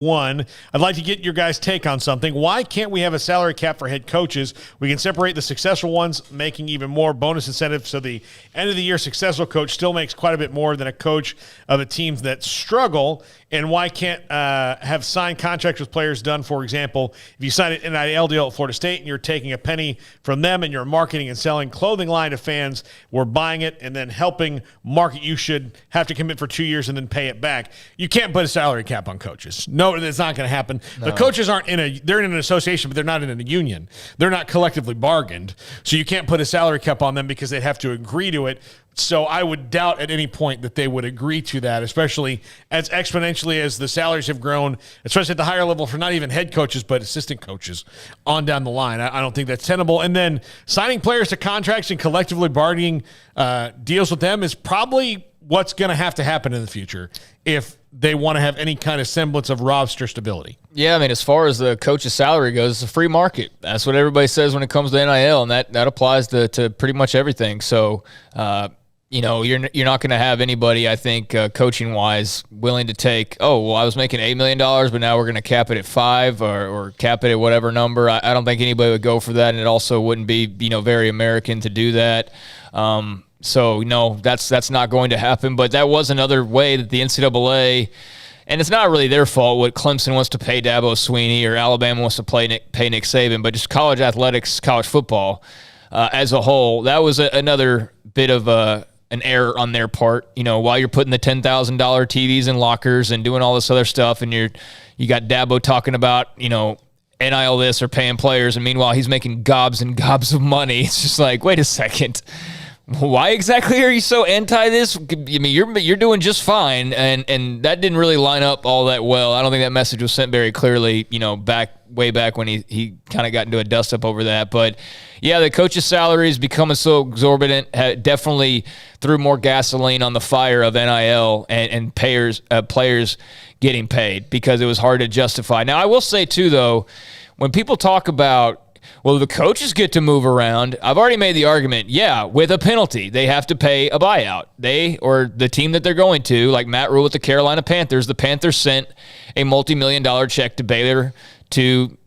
One, I'd like to get your guys' take on something. Why can't we have a salary cap for head coaches? We can separate the successful ones, making even more bonus incentives so the end of the year successful coach still makes quite a bit more than a coach of a teams that struggle. And why can't have signed contracts with players done? For example, if you sign an NIL deal at Florida State and you're taking a penny from them and you're marketing and selling clothing line to fans, we're buying it and then helping market. You should have to commit for 2 years and then pay it back. You can't put a salary cap on coaches. No, that's not going to happen. No. The coaches they're in an association, but they're not in a union. They're not collectively bargained. So you can't put a salary cap on them because they'd have to agree to it. So I would doubt at any point that they would agree to that, especially as exponentially as the salaries have grown, especially at the higher level for not even head coaches, but assistant coaches on down the line. I don't think that's tenable. And then signing players to contracts and collectively bargaining deals with them is probably what's going to have to happen in the future if they want to have any kind of semblance of roster stability. Yeah, I mean, as far as the coach's salary goes, it's a free market. That's what everybody says when it comes to NIL, and that applies to pretty much everything. So, you're not going to have anybody, I think, coaching-wise, willing to take, I was making $8 million, but now we're going to cap it at 5 or cap it at whatever number. I don't think anybody would go for that, and it also wouldn't be, very American to do that. So, no, that's not going to happen. But that was another way that the NCAA, and it's not really their fault what Clemson wants to pay Dabo Swinney or Alabama wants to pay Nick Saban, but just college athletics, college football as a whole, that was another bit of an error on their part. While you're putting the $10,000 TVs in lockers and doing all this other stuff, and you got Dabo talking about, NIL this or paying players, and meanwhile he's making gobs and gobs of money. It's just like, wait a second. Why exactly are you so anti this? I mean, you're doing just fine, and that didn't really line up all that well. I don't think that message was sent very clearly, way back when he kind of got into a dust-up over that. But, yeah, the coach's salaries becoming so exorbitant definitely threw more gasoline on the fire of NIL and players getting paid because it was hard to justify. Now, I will say, too, though, when people talk about, well, the coaches get to move around. I've already made the argument, with a penalty. They have to pay a buyout. They or the team that they're going to, like Matt Rule with the Carolina Panthers, the Panthers sent a multi-million-dollar check to Baylor to,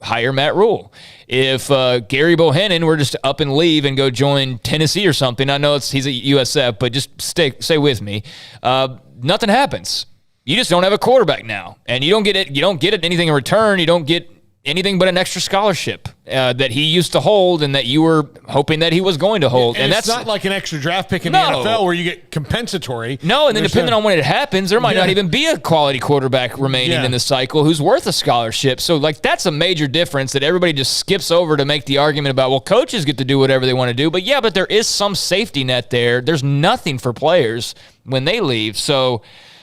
hire Matt Rule. If Gary Bohannon were just to up and leave and go join Tennessee or something, I know he's a USF, but just stay with me. Nothing happens. You just don't have a quarterback now, and you don't get it. You don't get anything in return. You don't get anything but an extra scholarship that he used to hold and that you were hoping that he was going to hold. And that's not like an extra draft pick in the NFL where you get compensatory. No, and then depending on when it happens, there might not even be a quality quarterback remaining in the cycle who's worth a scholarship. So, that's a major difference that everybody just skips over to make the argument about, well, coaches get to do whatever they want to do. But, but there is some safety net there. There's nothing for players when they leave. So,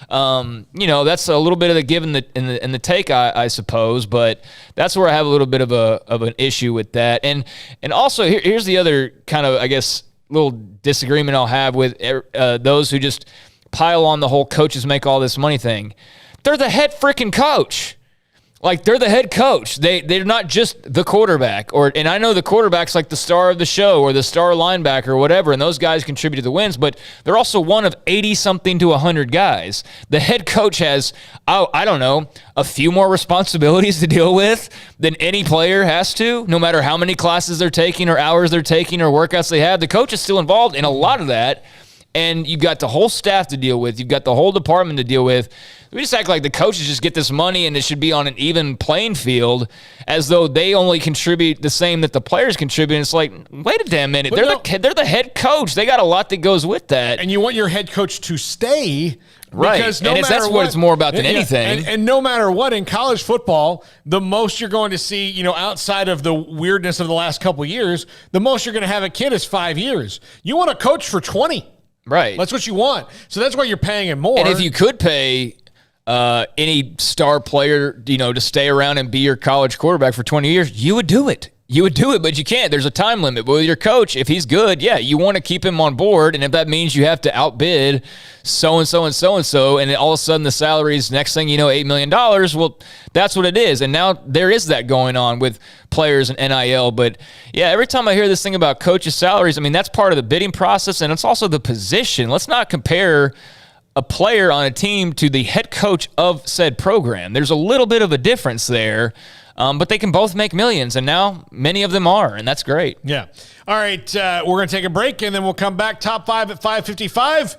that's a little bit of the give and the take, I suppose, but that's where I have a little bit of an issue with that. And also here's the other kind of, I guess, little disagreement I'll have with those who just pile on the whole coaches make all this money thing. They're the head freaking coach. They're the head coach. They're not just the quarterback. And I know the quarterback's like the star of the show or the star linebacker or whatever, and those guys contribute to the wins, but they're also one of 80-something to 100 guys. The head coach has, I don't know, a few more responsibilities to deal with than any player has to, no matter how many classes they're taking or hours they're taking or workouts they have. The coach is still involved in a lot of that, and you've got the whole staff to deal with. You've got the whole department to deal with. We just act like the coaches just get this money and it should be on an even playing field as though they only contribute the same that the players contribute. And it's like, wait a damn minute. They're the head coach. They got a lot that goes with that. And you want your head coach to stay. Right. Because that's what it's more about than anything. And no matter what, in college football, the most you're going to see, outside of the weirdness of the last couple of years, the most you're going to have a kid is 5 years. You want a coach for 20. Right. That's what you want. So that's why you're paying him more. And if you could pay any star player, to stay around and be your college quarterback for 20 years, you would do it. You would do it, but you can't. There's a time limit. But with your coach, if he's good, you want to keep him on board. And if that means you have to outbid so-and-so and so-and-so, and all of a sudden the salary's next thing you know, $8 million, well, that's what it is. And now there is that going on with players and NIL. But, every time I hear this thing about coaches' salaries, I mean, that's part of the bidding process, and it's also the position. Let's not compare a player on a team to the head coach of said program. There's a little bit of a difference there, but they can both make millions, and now many of them are, and that's great. Yeah. All right, we're going to take a break, and then we'll come back. Top 5 at 5:55.